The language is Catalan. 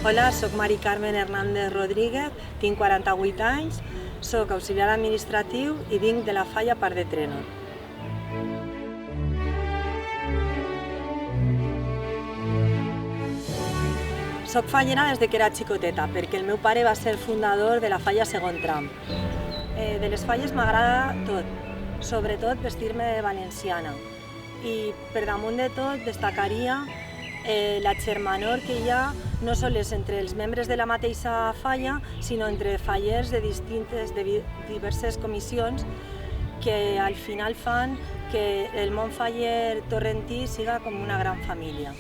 Hola, soc Mari Carmen Hernández Rodríguez, tinc 48 anys, soc auxiliar administratiu i vinc de la Falla Parc de Trènol. Soc fallera des que era xicoteta, perquè el meu pare va ser el fundador de la Falla Segon Tram. De les falles m'agrada tot, sobretot vestir-me de valenciana. I per damunt de tot destacaria la germanor que hi ha no sols entre els membres de la mateixa falla, sinó entre fallers de diverses comissions que al final fan que el món faller torrentí siga com una gran família.